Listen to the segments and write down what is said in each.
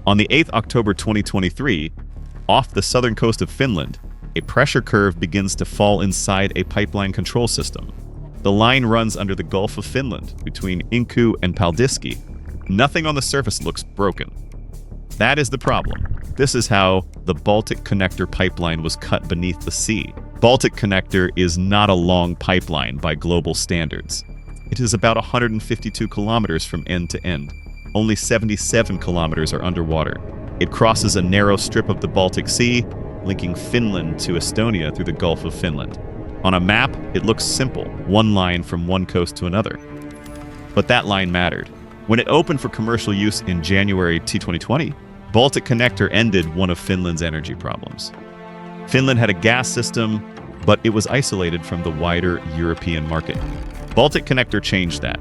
On the 8th October 2023, off the southern coast of Finland, a pressure curve begins to fall inside a pipeline control system. The line runs under the Gulf of Finland between Newnew and Paldiski. Nothing on the surface looks broken. That is the problem. This is how the Balticconnector pipeline was cut beneath the sea. Balticconnector is not a long pipeline by global standards. It is about 152 kilometers from end to end. Only 77 kilometers are underwater. It crosses a narrow strip of the Baltic Sea, linking Finland to Estonia through the Gulf of Finland. On a map, it looks simple, one line from one coast to another. But that line mattered. When it opened for commercial use in January 2020, Balticconnector ended one of Finland's energy problems. Finland had a gas system, but it was isolated from the wider European market. Balticconnector changed that.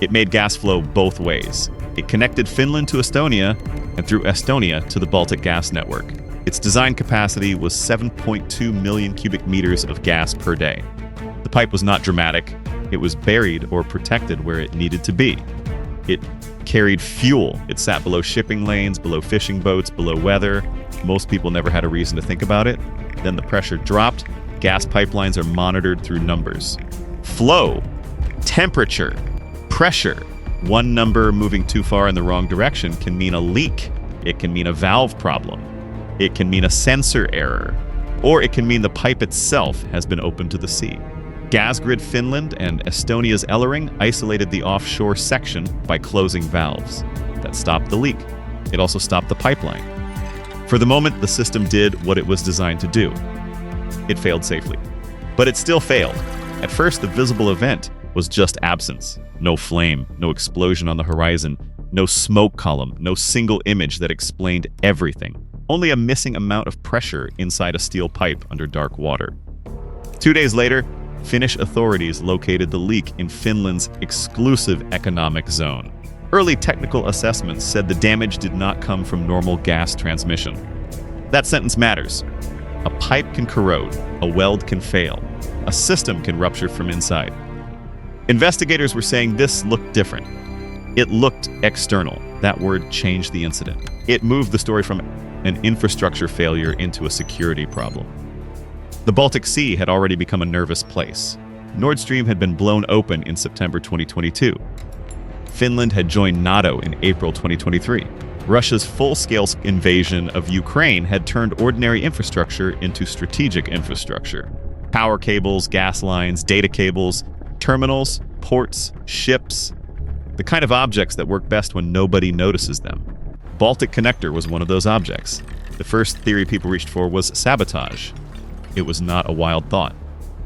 It made gas flow both ways. It connected Finland to Estonia, and through Estonia to the Baltic gas network. Its design capacity was 7.2 million cubic meters of gas per day. The pipe was not dramatic. It was buried or protected where it needed to be. It carried fuel. It sat below shipping lanes, below fishing boats, below weather. Most people never had a reason to think about it. Then the pressure dropped. Gas pipelines are monitored through numbers. Flow, temperature, pressure. One number moving too far in the wrong direction can mean a leak. It can mean a valve problem. It can mean a sensor error. Or it can mean the pipe itself has been opened to the sea. Gasgrid Finland and Estonia's Ellering isolated the offshore section by closing valves. That stopped the leak. It also stopped the pipeline. For the moment, the system did what it was designed to do. It failed safely. But it still failed. At first, the visible event was just absence. No flame, no explosion on the horizon, no smoke column, no single image that explained everything. Only a missing amount of pressure inside a steel pipe under dark water. 2 days later, Finnish authorities located the leak in Finland's exclusive economic zone. Early technical assessments said the damage did not come from normal gas transmission. That sentence matters. A pipe can corrode, a weld can fail, a system can rupture from inside. Investigators were saying this looked different. It looked external. That word changed the incident. It moved the story from an infrastructure failure into a security problem. The Baltic Sea had already become a nervous place. Nord Stream had been blown open in September 2022. Finland had joined NATO in April 2023. Russia's full-scale invasion of Ukraine had turned ordinary infrastructure into strategic infrastructure. Power cables, gas lines, data cables, terminals, ports, ships, the kind of objects that work best when nobody notices them. Balticconnector was one of those objects. The first theory people reached for was sabotage. It was not a wild thought.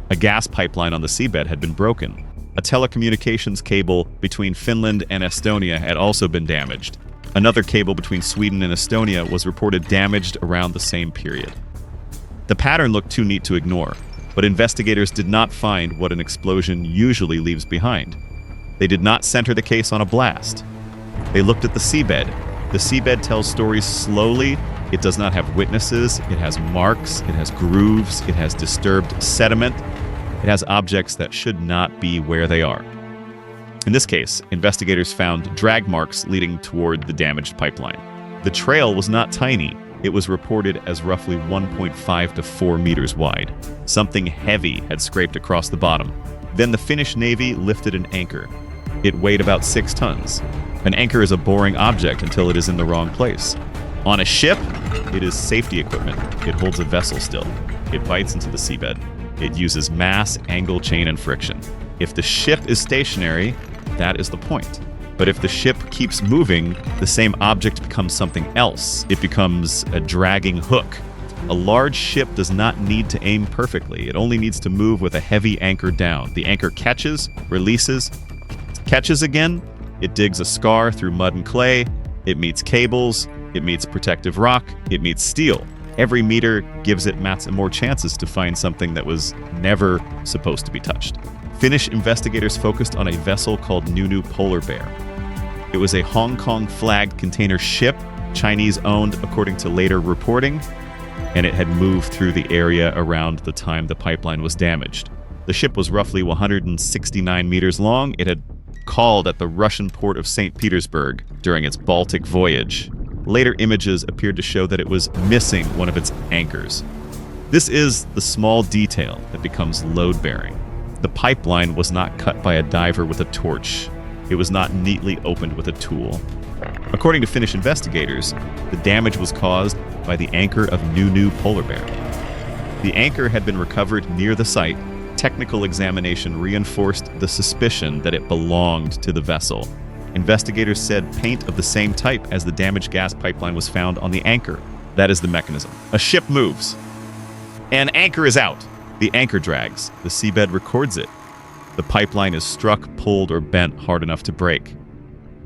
A gas pipeline on the seabed had been broken. A telecommunications cable between Finland and Estonia had also been damaged. Another cable between Sweden and Estonia was reported damaged around the same period. The pattern looked too neat to ignore, but investigators did not find what an explosion usually leaves behind. They did not center the case on a blast. They looked at the seabed. The seabed tells stories slowly. It does not have witnesses. It has marks. It has grooves. It has disturbed sediment. It has objects that should not be where they are. In this case, investigators found drag marks leading toward the damaged pipeline. The trail was not tiny. It was reported as roughly 1.5 to 4 meters wide. Something heavy had scraped across the bottom. Then the Finnish Navy lifted an anchor. It weighed about 6 tons. An anchor is a boring object until it is in the wrong place. On a ship, it is safety equipment. It holds a vessel still. It bites into the seabed. It uses mass, angle, chain, and friction. If the ship is stationary, that is the point. But if the ship keeps moving, the same object becomes something else. It becomes a dragging hook. A large ship does not need to aim perfectly. It only needs to move with a heavy anchor down. The anchor catches, releases, catches again. It digs a scar through mud and clay. It meets cables. It meets protective rock. It meets steel. Every meter gives it more chances to find something that was never supposed to be touched. Finnish investigators focused on a vessel called Newnew Polar Bear. It was a Hong Kong-flagged container ship, Chinese-owned according to later reporting, and it had moved through the area around the time the pipeline was damaged. The ship was roughly 169 meters long. It had called at the Russian port of St. Petersburg during its Baltic voyage. Later images appeared to show that it was missing one of its anchors. This is the small detail that becomes load-bearing. The pipeline was not cut by a diver with a torch. It was not neatly opened with a tool. According to Finnish investigators, the damage was caused by the anchor of Newnew Polar Bear. The anchor had been recovered near the site. Technical examination reinforced the suspicion that it belonged to the vessel. Investigators said paint of the same type as the damaged gas pipeline was found on the anchor. That is the mechanism. A ship moves. An anchor is out. The anchor drags. The seabed records it. The pipeline is struck, pulled, or bent hard enough to break.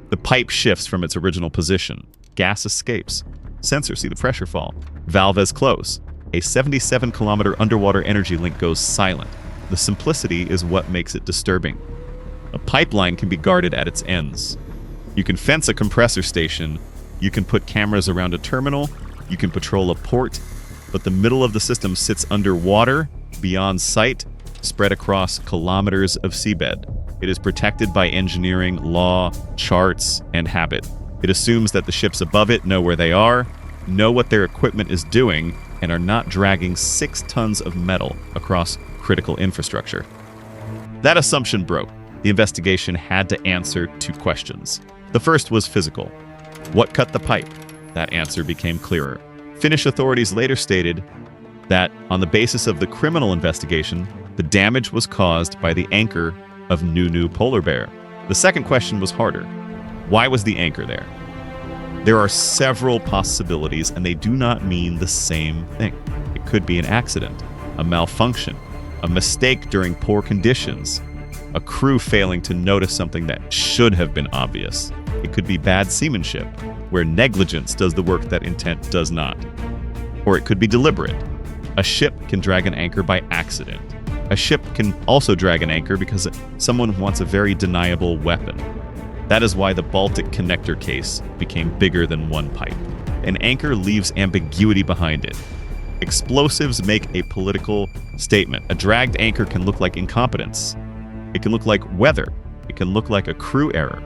The pipe shifts from its original position. Gas escapes. Sensors see the pressure fall. Valve is close. A 77-kilometer underwater energy link goes silent. The simplicity is what makes it disturbing. A pipeline can be guarded at its ends. You can fence a compressor station. You can put cameras around a terminal. You can patrol a port. But the middle of the system sits underwater, beyond sight, spread across kilometers of seabed. It is protected by engineering, law, charts, and habit. It assumes that the ships above it know where they are, know what their equipment is doing, and are not dragging 6 tons of metal across critical infrastructure. That assumption broke. The investigation had to answer 2 questions. The first was physical. What cut the pipe? That answer became clearer. Finnish authorities later stated that, on the basis of the criminal investigation, the damage was caused by the anchor of Newnew Polar Bear. The second question was harder. Why was the anchor there? There are several possibilities, and they do not mean the same thing. It could be an accident, a malfunction, a mistake during poor conditions, a crew failing to notice something that should have been obvious. It could be bad seamanship, where negligence does the work that intent does not. Or it could be deliberate. A ship can drag an anchor by accident. A ship can also drag an anchor because someone wants a very deniable weapon. That is why the Balticconnector case became bigger than one pipe. An anchor leaves ambiguity behind it. Explosives make a political statement. A dragged anchor can look like incompetence. It can look like weather. It can look like a crew error.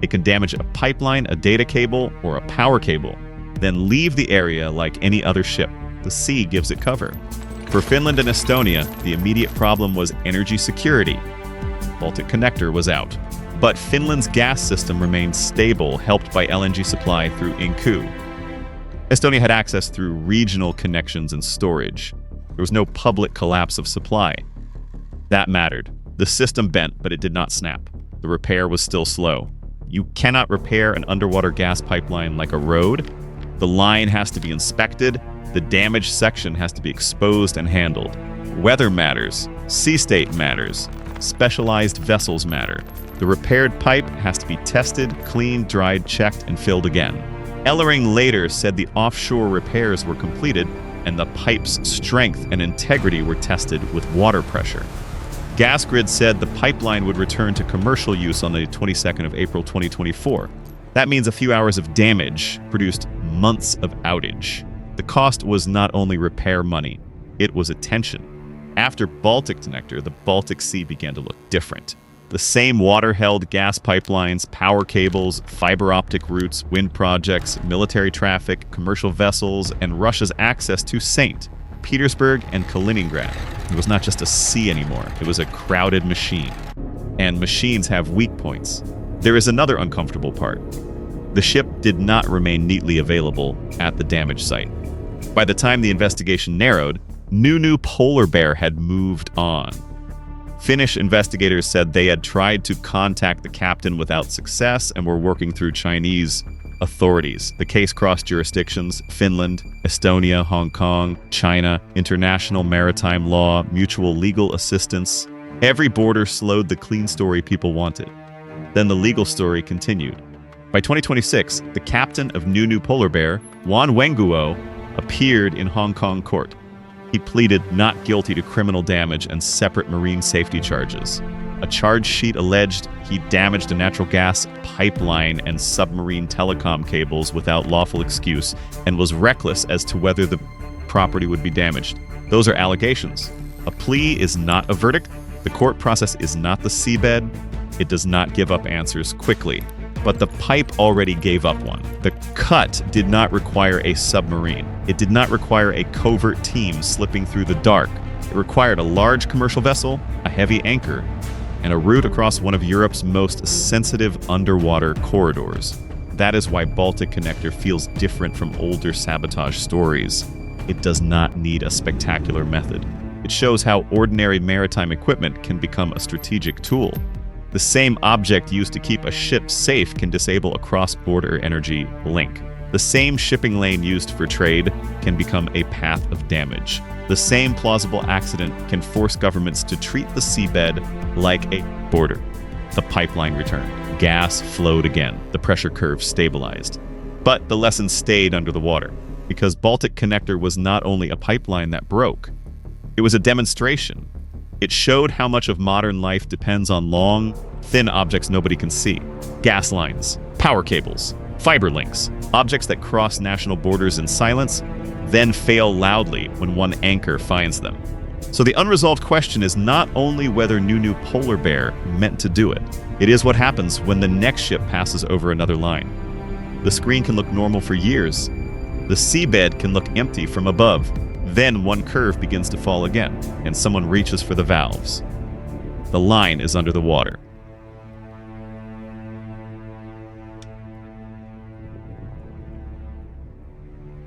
It can damage a pipeline, a data cable, or a power cable, then leave the area like any other ship. The sea gives it cover. For Finland and Estonia, the immediate problem was energy security. Balticconnector was out. But Finland's gas system remained stable, helped by LNG supply through Newnew. Estonia had access through regional connections and storage. There was no public collapse of supply. That mattered. The system bent, but it did not snap. The repair was still slow. You cannot repair an underwater gas pipeline like a road. The line has to be inspected. The damaged section has to be exposed and handled. Weather matters. Sea state matters. Specialized vessels matter. The repaired pipe has to be tested, cleaned, dried, checked, and filled again. Ellering later said the offshore repairs were completed and the pipe's strength and integrity were tested with water pressure. Gasgrid said the pipeline would return to commercial use on the 22nd of April 2024. That means a few hours of damage produced months of outage. The cost was not only repair money, it was attention. After Balticconnector, the Baltic Sea began to look different. The same water-held gas pipelines, power cables, fiber optic routes, wind projects, military traffic, commercial vessels, and Russia's access to St. Petersburg and Kaliningrad. It was not just a sea anymore. It was a crowded machine. And machines have weak points. There is another uncomfortable part. The ship did not remain neatly available at the damage site. By the time the investigation narrowed, Newnew Polar Bear had moved on. Finnish investigators said they had tried to contact the captain without success and were working through Chinese authorities. The case crossed jurisdictions: Finland, Estonia, Hong Kong, China, international maritime law, mutual legal assistance. Every border slowed the clean story people wanted. Then the legal story continued. By 2026, the captain of Newnew Polar Bear, Wan Wenguo, appeared in Hong Kong court. He pleaded not guilty to criminal damage and separate marine safety charges. A charge sheet alleged he damaged a natural gas pipeline and submarine telecom cables without lawful excuse and was reckless as to whether the property would be damaged. Those are allegations. A plea is not a verdict. The court process is not the seabed. It does not give up answers quickly. but the pipe already gave up one. The cut did not require a submarine. It did not require a covert team slipping through the dark. It required a large commercial vessel, a heavy anchor, and a route across one of Europe's most sensitive underwater corridors. That is why Balticconnector feels different from older sabotage stories. It does not need a spectacular method. It shows how ordinary maritime equipment can become a strategic tool. The same object used to keep a ship safe can disable a cross-border energy link. The same shipping lane used for trade can become a path of damage. The same plausible accident can force governments to treat the seabed like a border. The pipeline returned. Gas flowed again. The pressure curve stabilized. But the lesson stayed under the water, because Balticconnector was not only a pipeline that broke, it was a demonstration. It showed how much of modern life depends on long, thin objects nobody can see. Gas lines, power cables, fiber links, objects that cross national borders in silence, then fail loudly when one anchor finds them. So the unresolved question is not only whether Newnew Polar Bear meant to do it, it is what happens when the next ship passes over another line. The screen can look normal for years. The seabed can look empty from above. Then one curve begins to fall again, and someone reaches for the valves. The line is under the water.